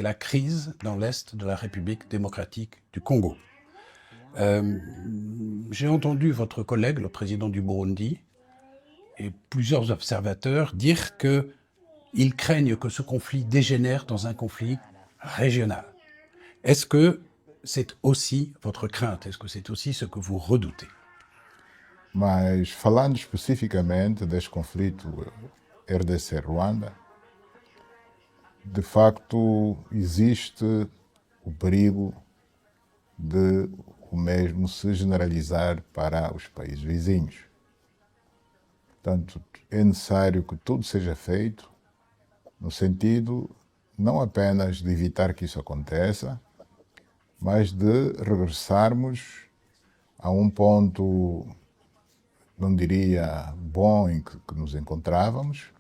la crise dans l'Est de la République démocratique du Congo. J'ai entendu votre collègue, le président du Burundi, et plusieurs observateurs dire qu'ils craignent que ce conflit dégénère dans un conflit régional. Est-ce que c'est aussi votre crainte? Est-ce que c'est aussi ce que vous redoutez? Mas falando especificamente deste conflito RDC-Ruanda, de facto existe o perigo de o mesmo se generalizar para os países vizinhos. Portanto, é necessário que tudo seja feito no sentido não apenas de evitar que isso aconteça, mas de regressarmos a um ponto, não diria bom em que nos encontrávamos,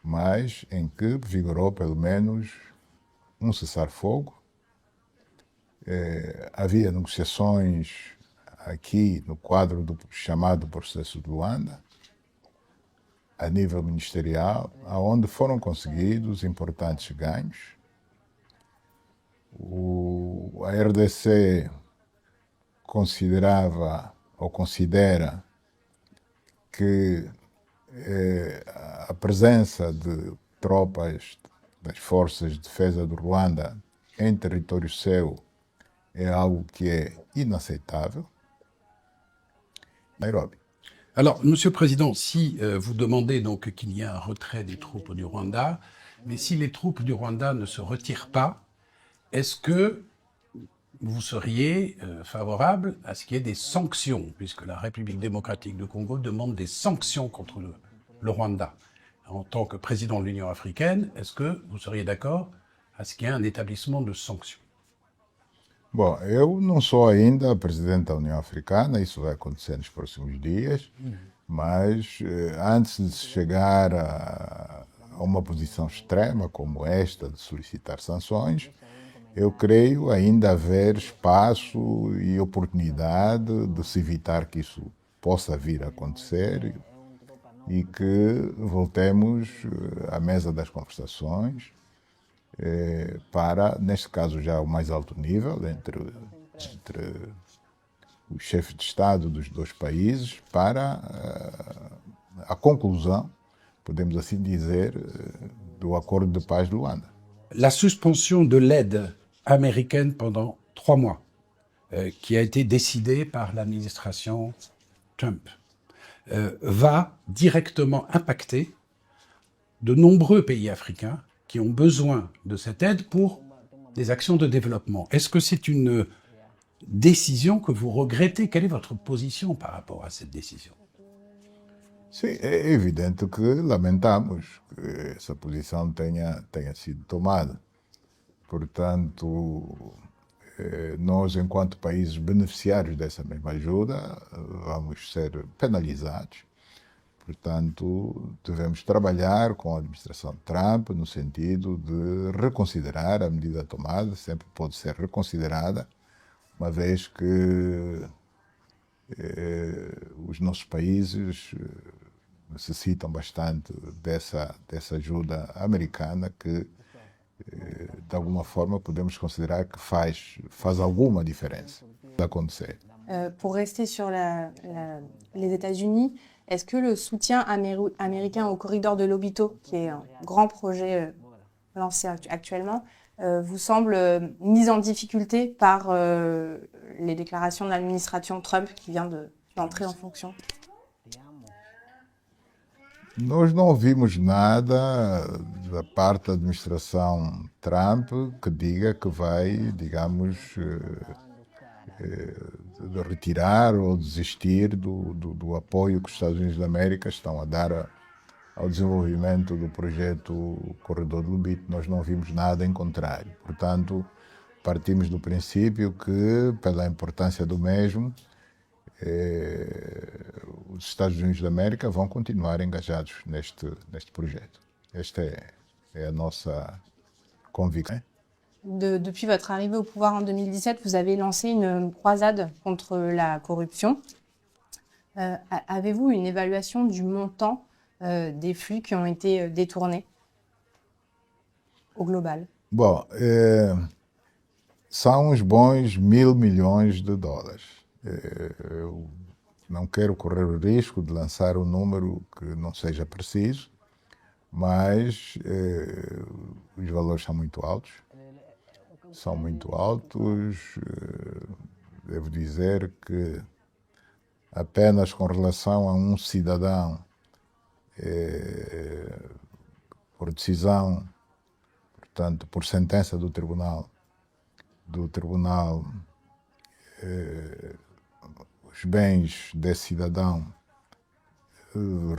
mas em que vigorou pelo menos um cessar-fogo. Havia negociações aqui no quadro do chamado processo de Luanda, a nível ministerial, onde foram conseguidos importantes ganhos. A RDC considerava ou considera que a presença de tropas das forças de defesa do Ruanda em território seu é algo que é inaceitável. Nairobi. Alors, Monsieur le Président, si vous demandez donc qu'il y ait un retrait des troupes du Rwanda, mais si les troupes du Rwanda ne se retirent pas, est-ce que vous seriez favorable à ce qu'il y ait des sanctions, puisque la République démocratique du Congo demande des sanctions contre le Rwanda? En tant que président de l'Union africaine, est-ce que vous seriez d'accord à ce qu'il y ait un établissement de sanctions? Bom, eu não sou ainda presidente da União Africana, isso vai acontecer nos próximos dias, mas antes de se chegar a uma posição extrema como esta de solicitar sanções, eu creio ainda haver espaço e oportunidade de se evitar que isso possa vir a acontecer e que voltemos à mesa das conversações para, neste caso já o mais alto nível, entre os chefes de Estado dos dois países, para a conclusão, podemos assim dizer, do acordo de paz de Luanda. La suspension de l'aide américaine pendant 3 mois, qui a été décidée par l'administration Trump, va directement impacter de nombreux pays africains qui ont besoin de cette aide pour des actions de développement. Est-ce que c'est une décision que vous regrettez? Quelle est votre position par rapport à cette décision? Sim, é evidente que lamentamos que essa posição tenha sido tomada. Portanto, nós, enquanto países beneficiários dessa mesma ajuda, vamos ser penalizados. Portanto, devemos trabalhar com a administração Trump no sentido de reconsiderar a medida tomada, sempre pode ser reconsiderada, uma vez que os nossos países necessitam bastante dessa ajuda americana que, de alguma forma, podemos considerar que faz alguma différence d'acontecer. Pour rester sur les États-Unis, est-ce que le soutien américain au corridor de Lobito, qui est un grand projet lancé actuellement, vous semble mis en difficulté par les déclarations de l'administration Trump qui vient d'entrer en fonction? Nós não ouvimos nada da parte da administração Trump que diga que vai, digamos, de retirar ou desistir do apoio que os Estados Unidos da América estão a dar ao desenvolvimento do projeto Corredor do Lobito. Nós não vimos nada em contrário. Portanto, partimos do princípio que, pela importância do mesmo, os Estados Unidos da América vão continuar engajados neste projeto. Esta é a nossa convicção. Depuis votre arrivée au pouvoir en 2017, vous avez lancé une croisade contre la corruption. Avez-vous une évaluation du montant des flux qui ont été détournés au global? Bom, são uns bons $1.000 milhões. Eu não quero correr o risco de lançar um número que não seja preciso, mas os valores são muito altos. São muito altos. Devo dizer que apenas com relação a um cidadão, por decisão, portanto, por sentença do tribunal, os bens desse cidadão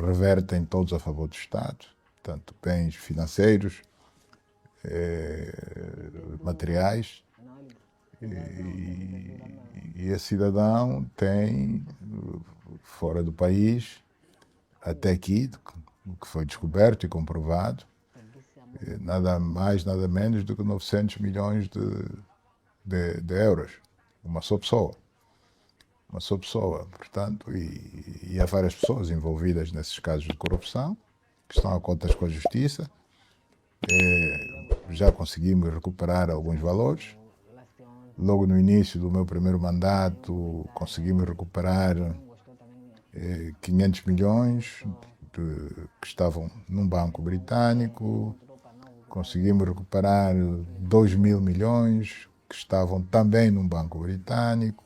revertem todos a favor do Estado, portanto, bens financeiros, materiais, e esse cidadão tem, fora do país, até aqui, o que foi descoberto e comprovado, nada mais, nada menos do que 900 milhões de euros. Uma só pessoa. Uma só pessoa, portanto, e há várias pessoas envolvidas nesses casos de corrupção, que estão a contas com a justiça. Já conseguimos recuperar alguns valores. Logo no início do meu primeiro mandato, conseguimos recuperar 500 milhões que estavam num banco britânico. Conseguimos recuperar 2.000 milhões que estavam também num banco britânico.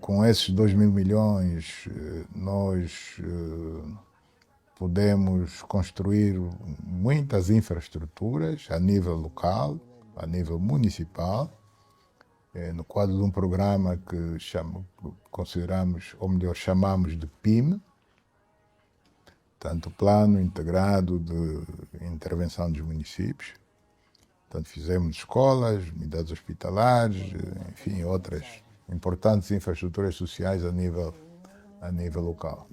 Com esses 2.000 milhões, nós podemos construir muitas infraestruturas a nível local, a nível municipal, no quadro de um programa que consideramos, ou melhor, chamamos de PIM, portanto, Plano Integrado de Intervenção dos Municípios. Portanto, fizemos escolas, unidades hospitalares, enfim, outras importantes infraestruturas sociais a nível local.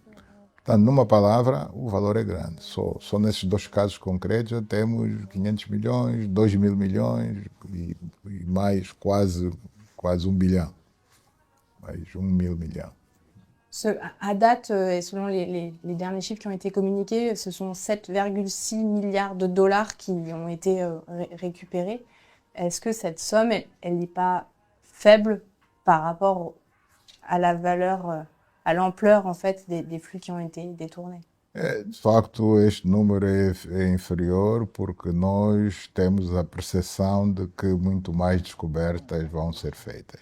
Portanto, numa palavra, o valor é grande. Só nesses dois casos concretos já temos 500 milhões, 2.000 milhões e mais quase 1 bilhão. Mais 1.000 milhões. À date, et selon les derniers chiffres qui ont été communiqués, ce sont 7,6 milliards de dollars qui ont été récupérés. Est-ce que cette somme, elle n'est pas faible par rapport à la valeur, à l'ampleur en fait des flux qui ont été détournés? De facto, este número é inferior porque nós temos a percepção de que muito mais descobertas vão ser feitas.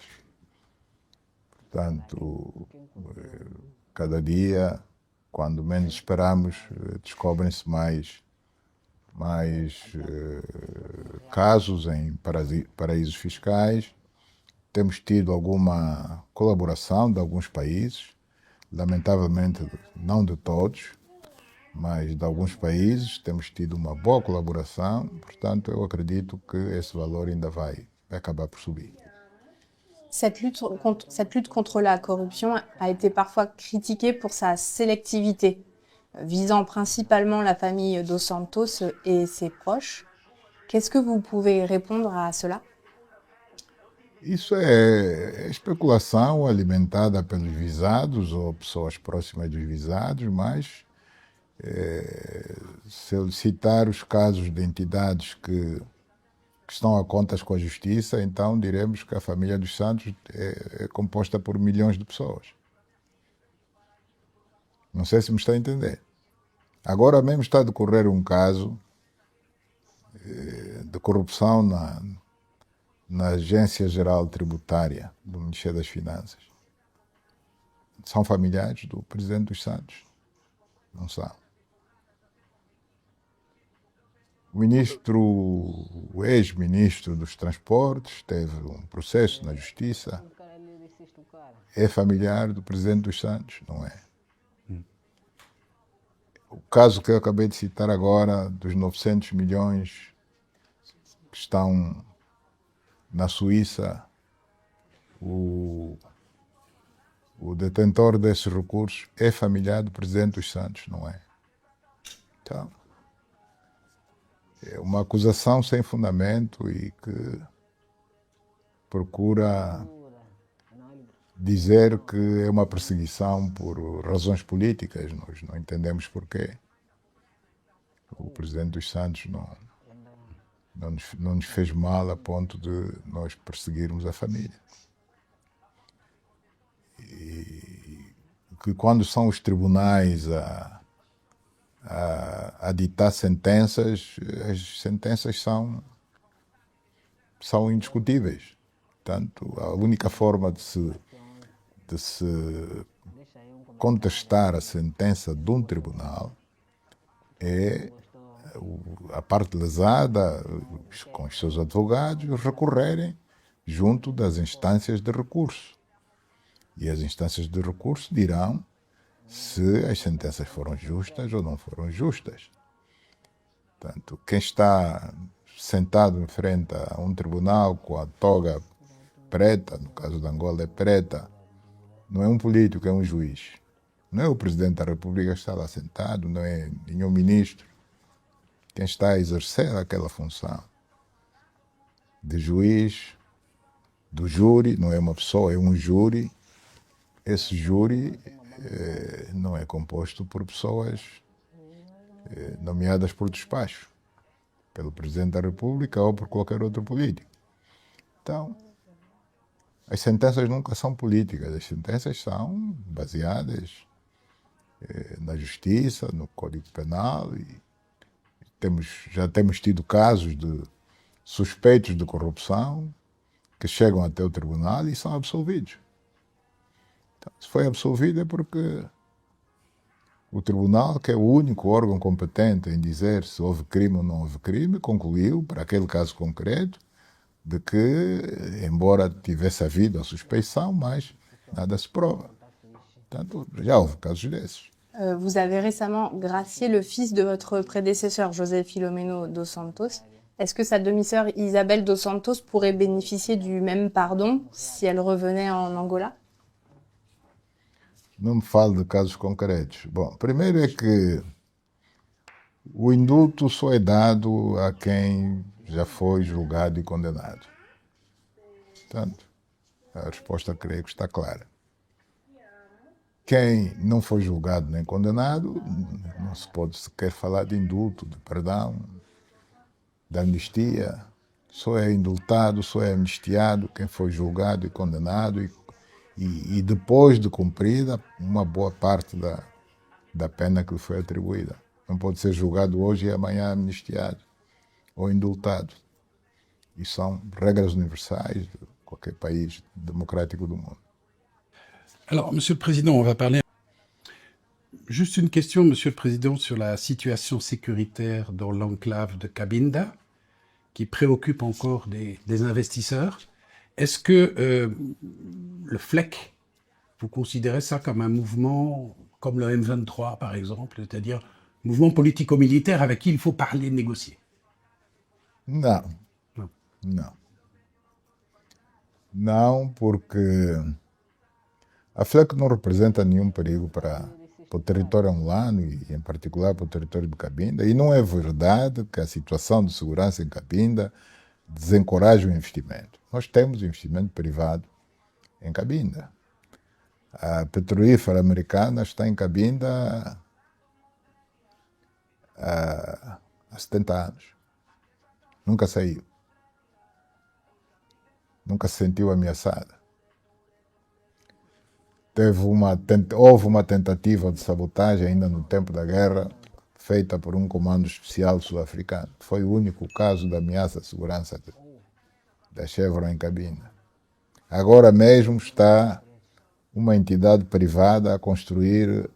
Portanto, cada dia, quando menos esperamos, descobrem-se mais casos em paraísos fiscais. Temos tido alguma colaboração de alguns países, lamentavelmente não de todos, mas de alguns países temos tido uma boa colaboração. Portanto, eu acredito que esse valor ainda vai acabar por subir. Cette lutte contre la corruption a été parfois critiquée pour sa sélectivité, visant principalement la famille dos Santos et ses proches. Qu'est-ce que vous pouvez répondre à cela? Isso é especulação alimentada pelos visados ou pessoas próximas dos visados, mas se eu citar os casos de entidades que estão a contas com a justiça, então diremos que a família dos Santos é composta por milhões de pessoas. Não sei se me está a entender. Agora mesmo está a decorrer um caso de corrupção na Agência Geral Tributária do Ministério das Finanças. São familiares do presidente dos Santos? Não são. O ex-ministro dos Transportes teve um processo na Justiça. É familiar do presidente dos Santos? Não é. O caso que eu acabei de citar agora, dos 900 milhões que estão na Suíça, o detentor desses recursos é familiar do presidente dos Santos? Não é. Então, é uma acusação sem fundamento e que procura dizer que é uma perseguição por razões políticas. Nós não entendemos porquê. O presidente dos Santos não nos fez mal a ponto de nós perseguirmos a família. E que quando são os tribunais a ditar sentenças, as sentenças são indiscutíveis. Portanto, a única forma de se contestar a sentença de um tribunal é a parte lesada, com os seus advogados, recorrerem junto das instâncias de recurso. E as instâncias de recurso dirão se as sentenças foram justas ou não foram justas. Portanto, quem está sentado em frente a um tribunal com a toga preta, no caso de Angola é preta, não é um político, é um juiz. Não é o presidente da República que está lá sentado, não é nenhum ministro. Quem está a exercer aquela função de juiz, do júri, não é uma pessoa, é um júri. Esse júri não é composto por pessoas nomeadas por despacho, pelo Presidente da República ou por qualquer outro político. Então, as sentenças nunca são políticas, as sentenças são baseadas na justiça, no Código Penal, e já temos tido casos de suspeitos de corrupção que chegam até o tribunal e são absolvidos. Então, se foi absolvido é porque o tribunal, que é o único órgão competente em dizer se houve crime ou não houve crime, concluiu, para aquele caso concreto, de que, embora tivesse havido a suspeição, mas nada se prova. Portanto, já houve casos desses. Vous avez récemment gracié le fils de votre prédécesseur, José Filomeno dos Santos. Est-ce que sa demi-sœur Isabel dos Santos pourrait bénéficier du même pardon si elle revenait en Angola? Não me falo de casos concretos. Bom, primeiro é que o indulto só é dado a quem já foi julgado e condenado. Portanto, a resposta creio que está clara. Quem não foi julgado nem condenado, não se pode sequer falar de indulto, de perdão, de anistia. Só é indultado, só é amnistiado quem foi julgado e condenado e depois de cumprida uma boa parte da pena que lhe foi atribuída. Não pode ser julgado hoje e amanhã amnistiado ou indultado. E são regras universais de qualquer país democrático do mundo. Alors, Monsieur le Président, on va parler... Juste une question, Monsieur le Président, sur la situation sécuritaire dans l'enclave de Cabinda, qui préoccupe encore des investisseurs. Est-ce que le FLEC, vous considérez ça comme un mouvement comme le M23, par exemple, c'est-à-dire mouvement politico-militaire avec qui il faut parler, négocier? Não. Não. Não. Não, porque a FLEC não representa nenhum perigo para o território angolano e, em particular, para o território de Cabinda. E não é verdade que a situação de segurança em Cabinda desencoraja o investimento. Nós temos investimento privado em Cabinda. A petrolífera americana está em Cabinda há 70 anos. Nunca saiu. Nunca se sentiu ameaçada. Houve uma tentativa de sabotagem ainda no tempo da guerra, feita por um comando especial sul-africano. Foi o único caso de ameaça à segurança da Chevron em Cabinda. Agora mesmo está uma entidade privada a construir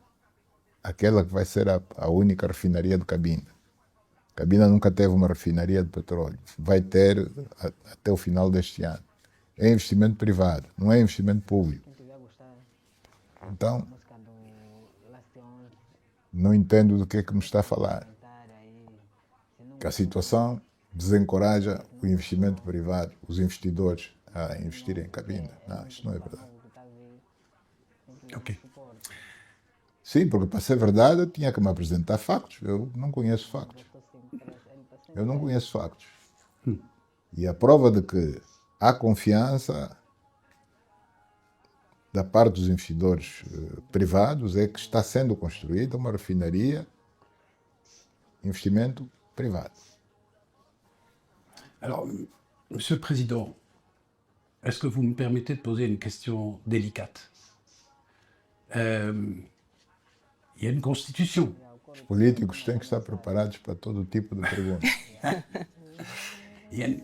aquela que vai ser a única refinaria de Cabinda. Cabinda nunca teve uma refinaria de petróleo. Vai ter até o final deste ano. É investimento privado, não é investimento público. Então, não entendo do que é que me está a falar. Que a situação desencoraja o investimento privado, os investidores a investirem em Cabinda. Não, isso não é verdade. Ok. Sim, porque para ser verdade eu tinha que me apresentar factos. Eu não conheço factos. Eu não conheço factos. E a prova de que há confiança da parte dos investidores privados é que está sendo construída uma refinaria, investimento privado. Alors, Monsieur le Président, est-ce que vous me permettez de poser une question délicate? Il y a une constitution. Os políticos têm que estar preparados para todo tipo de perguntas.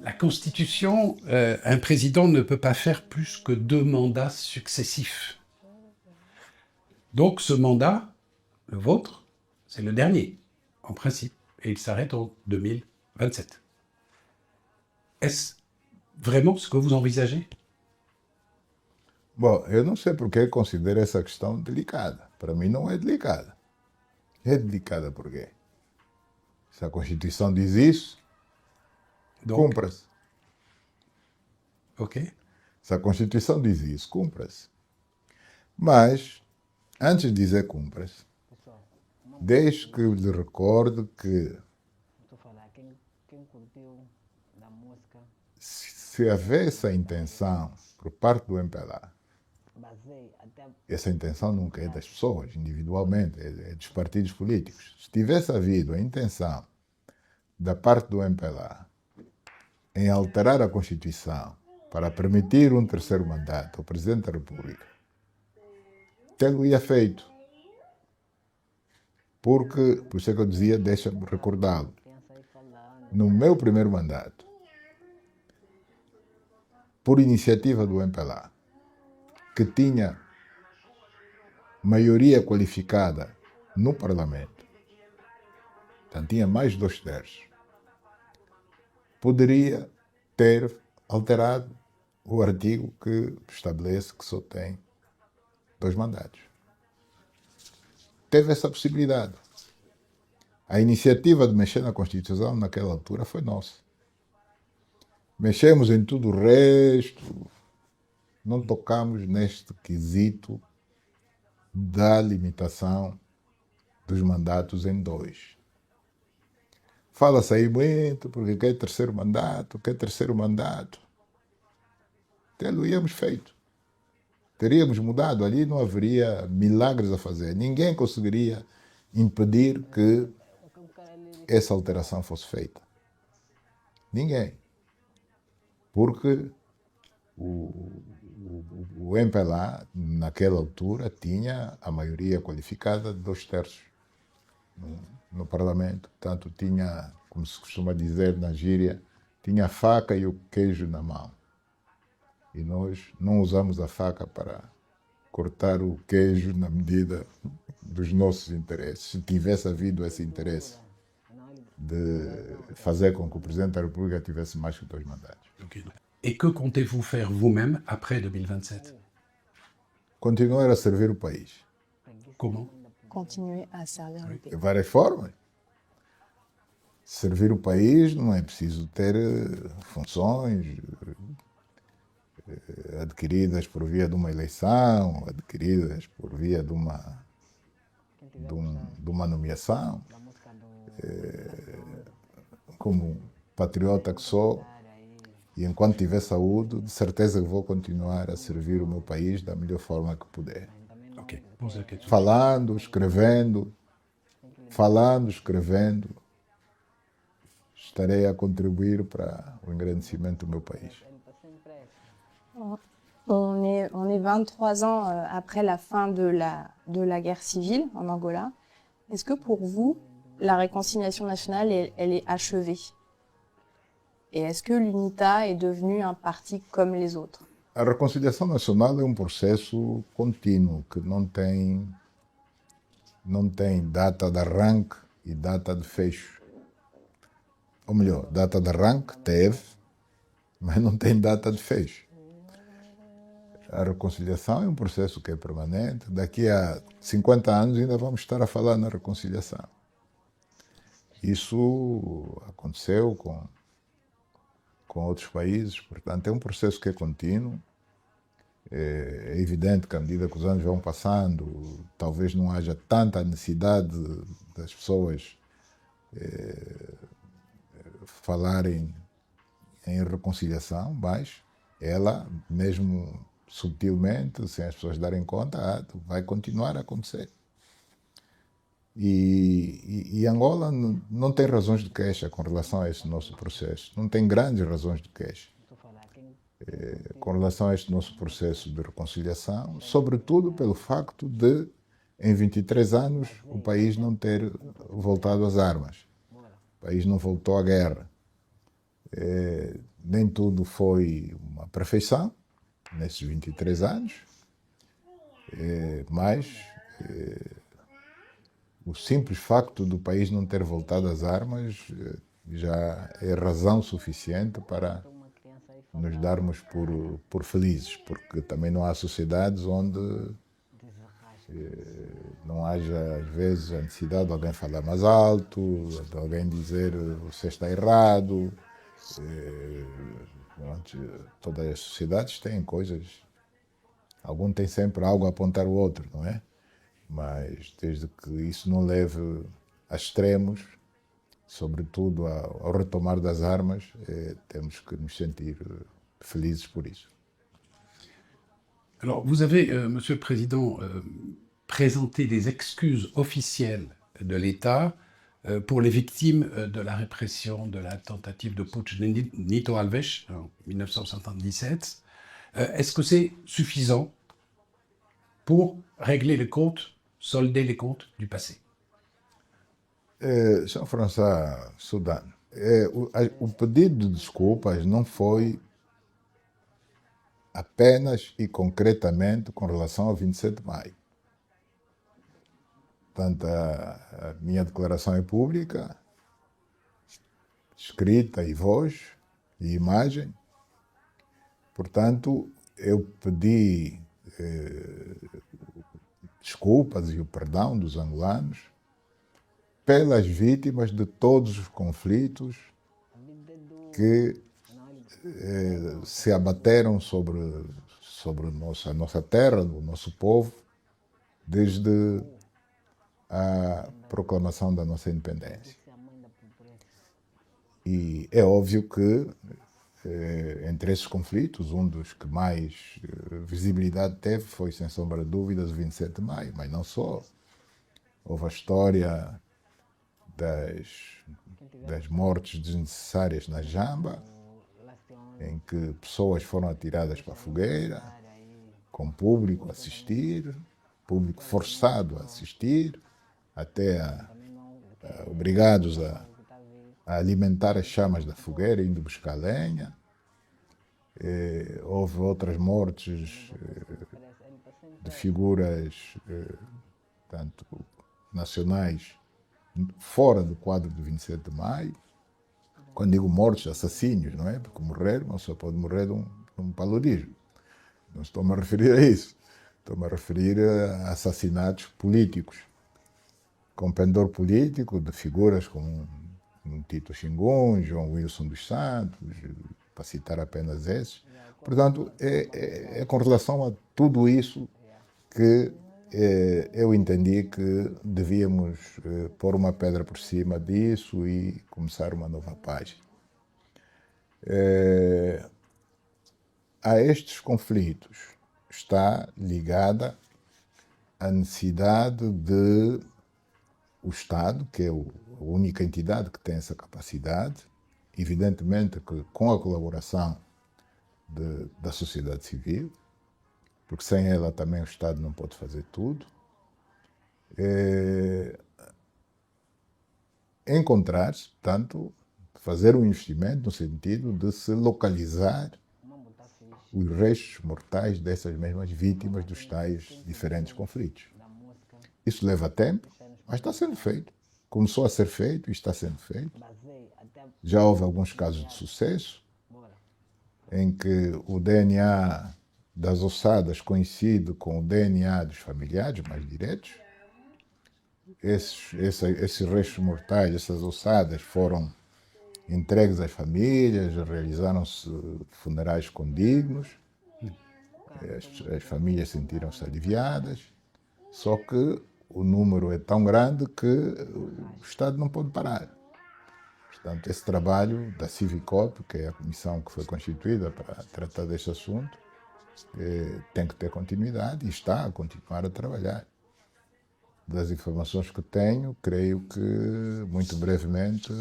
La constitution, un président ne peut pas faire plus que 2 mandats successifs. Donc ce mandat, le vôtre, c'est le dernier, en principe, et il s'arrête en 2027. Est-ce vraiment ce que vous envisagez? Bom, eu não sei porque considero essa questão delicada. Para mim não é delicada. É delicada por quê? Se a Constituição diz isso, Donc, cumpra-se. ok. Se a Constituição diz isso, cumpra-se. Mas, antes de dizer cumpra-se, desde que eu lhe recorde que se haver essa intenção por parte do MPLA, essa intenção nunca é das pessoas, individualmente, é dos partidos políticos. Se tivesse havido a intenção da parte do MPLA em alterar a Constituição para permitir um terceiro mandato ao Presidente da República, tê-lo-ia feito. Porque, por isso é que eu dizia, deixa-me recordá-lo. No meu primeiro mandato, por iniciativa do MPLA, que tinha maioria qualificada no Parlamento, então tinha mais de 2/3, poderia ter alterado o artigo que estabelece que só tem 2 mandatos. Teve essa possibilidade. A iniciativa de mexer na Constituição naquela altura foi nossa. Mexemos em tudo o resto, não tocamos neste quesito da limitação dos mandatos em 2. Fala-se aí muito, porque quer terceiro mandato. Tê-lo-íamos feito. Teríamos mudado, ali não haveria milagres a fazer. Ninguém conseguiria impedir que essa alteração fosse feita. Ninguém. Porque o MPLA, naquela altura, tinha a maioria qualificada de 2/3 no Parlamento. Portanto, tinha, como se costuma dizer na gíria, tinha a faca e o queijo na mão. E nós não usamos a faca para cortar o queijo na medida dos nossos interesses. Se tivesse havido esse interesse de fazer com que o Presidente da República tivesse mais que 2 mandatos. Ok. Et que comptez-vous faire vous-même après 2027? Continuar a servir o país. Comment? Continuer à servir le pays. De várias formas. Servir o país não é preciso ter funções adquiridas por via de uma eleição, adquiridas por via de uma nomeação. Como patriota que sou, e enquanto tiver saúde, de certeza que vou continuar a servir o meu país da melhor forma que puder. Ok. Posez la question. Falando, escrevendo, estarei a contribuir para o engrandecimento do meu país. On est 23 ans après la fin de la guerre civile en Angola. Est-ce que pour vous, la réconciliation nationale, elle est achevée? Et est-ce que l'UNITA est devenue un parti comme les autres? A reconciliação nacional é um processo contínuo que não tem data de arranque e data de fecho. Ou melhor, data de arranque teve, mas não tem data de fecho. A reconciliação é um processo que é permanente. Daqui a 50 anos ainda vamos estar a falar na reconciliação. Isso aconteceu com outros países, portanto é um processo que é contínuo. É evidente que à medida que os anos vão passando, talvez não haja tanta necessidade das pessoas falarem em reconciliação, mas ela, mesmo subtilmente, sem as pessoas darem conta, vai continuar a acontecer. E Angola não tem razões de queixa com relação a esse nosso processo. Não tem grandes razões de queixa com relação a este nosso processo de reconciliação, sobretudo pelo facto de, em 23 anos, o país não ter voltado às armas. O país não voltou à guerra. Nem tudo foi uma perfeição nesses 23 anos, mas o simples facto do país não ter voltado às armas já é razão suficiente para nos darmos por felizes, porque também não há sociedades onde não haja, às vezes, a necessidade de alguém falar mais alto, de alguém dizer você está errado. Todas as sociedades têm coisas, algum tem sempre algo a apontar o outro, não é? Mas desde que isso não leve a extremos, sobretudo ao retomar das armas, temos que nos sentir felizes por isso. Alors, vous avez, Monsieur le Président, présenté des excuses officielles de l'État pour les victimes de la répression de la tentative de putsch de Nito Alves en 1977. Est-ce que c'est suffisant pour régler les comptes, solder les comptes du passé? Jean-François Soudan, o pedido de desculpas não foi apenas e concretamente com relação ao 27 de maio. Portanto, a minha declaração é pública, escrita e voz e imagem. Portanto, eu pedi desculpas e o perdão dos angolanos pelas vítimas de todos os conflitos que se abateram sobre a nossa terra, o nosso povo, desde a proclamação da nossa independência. E é óbvio que, entre esses conflitos, um dos que mais visibilidade teve foi, sem sombra de dúvidas, o 27 de maio, mas não só. Houve a história das mortes desnecessárias na Jamba, em que pessoas foram atiradas para a fogueira, com público a assistir, público forçado a assistir, até obrigados a alimentar as chamas da fogueira, indo buscar lenha. Houve outras mortes de figuras tanto nacionais fora do quadro do 27 de maio. Quando digo mortos, assassínios, não é? Porque morrer, não só pode morrer de um paludismo. Não estou-me a referir a isso. Estou-me a referir a assassinatos políticos, com pendor político de figuras como Tito Xingun, João Wilson dos Santos, para citar apenas esses. Portanto, é com relação a tudo isso que eu entendi que devíamos pôr uma pedra por cima disso e começar uma nova página. A estes conflitos está ligada a necessidade de o Estado, que é a única entidade que tem essa capacidade, evidentemente que com a colaboração da sociedade civil, porque sem ela também o Estado não pode fazer tudo, encontrar-se, portanto, fazer um investimento no sentido de se localizar os restos mortais dessas mesmas vítimas dos tais diferentes conflitos. Isso leva tempo, mas está sendo feito. Começou a ser feito e está sendo feito. Já houve alguns casos de sucesso, em que o DNA das ossadas coincide com o DNA dos familiares mais diretos. Esses restos mortais, essas ossadas foram entregues às famílias, realizaram-se funerais condignos, as famílias sentiram-se aliviadas, só que o número é tão grande que o Estado não pode parar. Portanto, esse trabalho da Civicop, que é a comissão que foi constituída para tratar deste assunto, tem que ter continuidade e está a continuar a trabalhar. das informações que tenho, creio que muito brevemente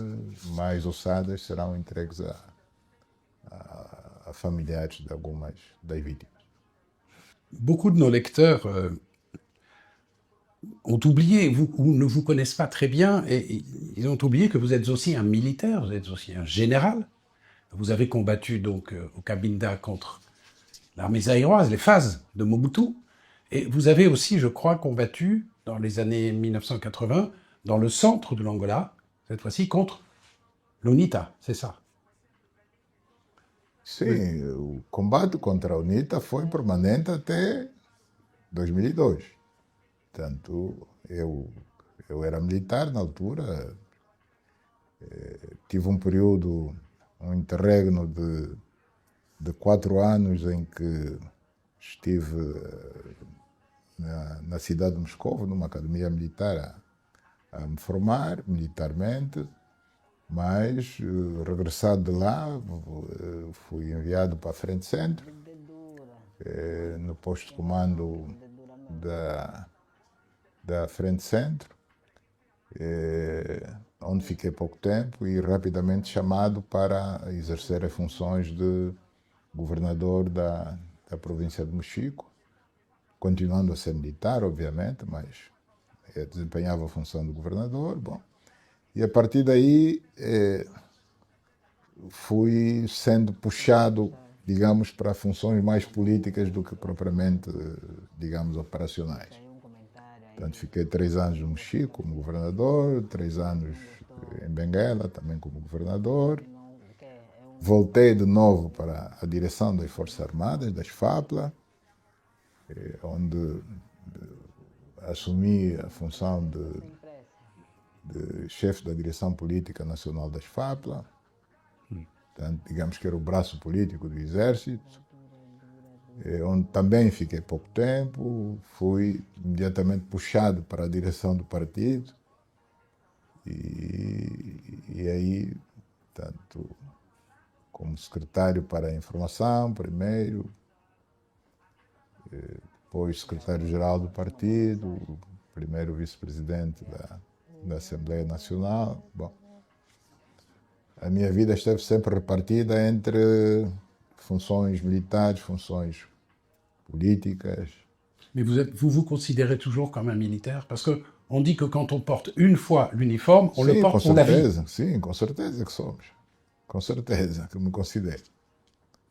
mais ossadas serão entregues a familiares de algumas das vítimas. Beaucoup de nos lecteurs ont oublié, ou ne vous connaissent pas très bien, et ils ont oublié que vous êtes aussi un militaire, vous êtes aussi un général. Vous avez combattu donc au Cabinda contre l'armée zaïroise, les phases de Mobutu, et vous avez aussi, je crois, combattu dans les années 1980 dans le centre de l'Angola, cette fois-ci contre l'UNITA, c'est ça? Sim, o combate contra a UNITA foi permanente até 2002. Portanto, eu era militar na altura, tive um período, um interregno de 4 anos em que estive na cidade de Moscou, numa academia militar, a me formar militarmente, mas regressado de lá, fui enviado para a Frente Centro, no posto de comando da Frente Centro, onde fiquei pouco tempo e rapidamente chamado para exercer as funções de governador da província de Mochico, continuando a ser militar, obviamente, mas eu desempenhava a função de governador. Bom, e a partir daí fui sendo puxado, digamos, para funções mais políticas do que propriamente, digamos, operacionais. Portanto, fiquei 3 anos no Mochico como governador, 3 anos em Benguela também como governador. Voltei de novo para a direção das Forças Armadas, das FAPLA, onde assumi a função de chefe da direção política nacional das FAPLA. Portanto, digamos que era o braço político do Exército, onde também fiquei pouco tempo, fui imediatamente puxado para a direção do partido e aí, tanto como secretário para a informação primeiro, depois secretário-geral do partido, primeiro vice-presidente da Assembleia Nacional. Bom, a minha vida esteve sempre repartida entre funções militares, funções políticas. Mais vous vous considérez toujours comme un militaire? Parce qu'on dit que quand on porte une fois l'uniforme, on le porte pour la vie. Sim, com certeza que somos. Com certeza que me considero.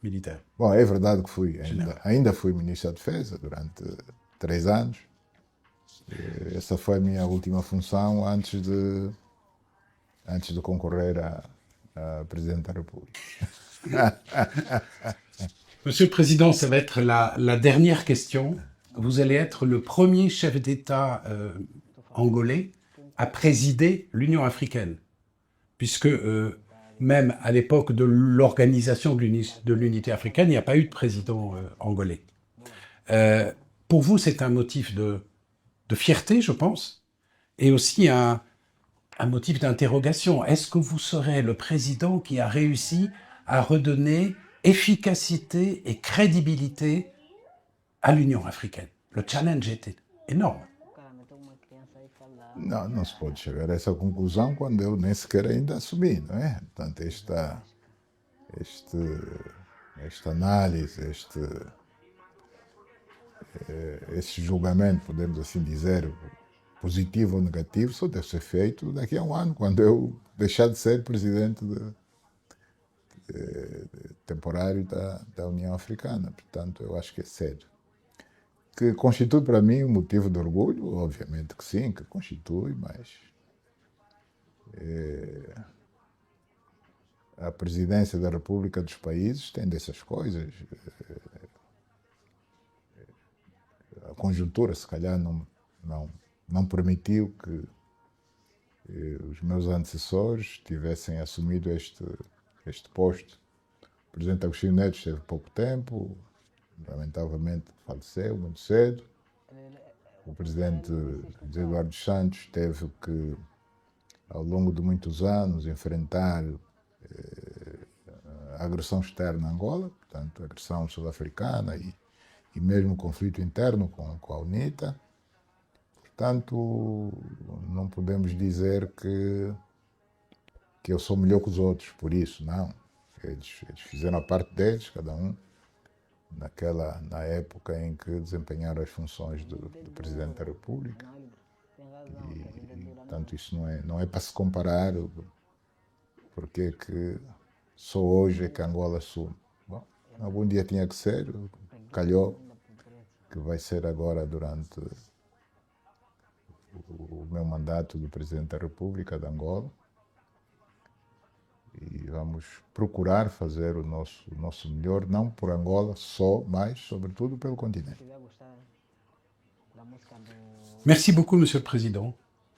Militaire. Bom, é verdade que ainda fui ministro da Defesa durante 3 anos. Essa foi a minha última função antes de concorrer a Presidente da República. Monsieur le Président, ça va être la dernière question. Vous allez être le premier chef d'État angolais à présider l'Union africaine, puisque même à l'époque de l'organisation de l'unité africaine, il n'y a pas eu de président angolais. Pour vous, c'est un motif de fierté, je pense, et aussi un motif d'interrogation. Est-ce que vous serez le président qui a réussi à redonner efficacité et crédibilité à l'Union africaine? Le challenge était énorme. Não se pode chegar a essa conclusão quando eu nem sequer ainda assumi, não é? Portanto, esta análise, esse julgamento, podemos assim dizer, positivo ou negativo, só deve ser feito daqui a um ano, quando eu deixar de ser presidente temporário da União Africana. Portanto, eu acho que é cedo. Que constitui para mim um motivo de orgulho, obviamente que sim, que constitui, mas a presidência da República dos países tem dessas coisas. A conjuntura, se calhar, não permitiu que os meus antecessores tivessem assumido este posto. O presidente Agostinho Neto esteve pouco tempo, lamentavelmente faleceu muito cedo. O presidente José Eduardo dos Santos teve que, ao longo de muitos anos, enfrentar a agressão externa a Angola, portanto, a agressão sul-africana e mesmo o conflito interno com a UNITA. Portanto, não podemos dizer que eu sou melhor que os outros, por isso, não. Eles fizeram a parte deles, cada um, na época em que desempenharam as funções do Presidente da República. E, portanto, isso não é para se comparar, porque que só hoje é que Angola assume. Bom, algum dia tinha que ser, calhou, que vai ser agora durante o meu mandato de Presidente da República de Angola. E vamos procurar fazer o nosso melhor, não por Angola só, mas sobretudo pelo continente. Merci beaucoup, Monsieur le Président,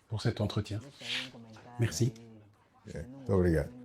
pour cet entretien. Merci. Muito obrigado.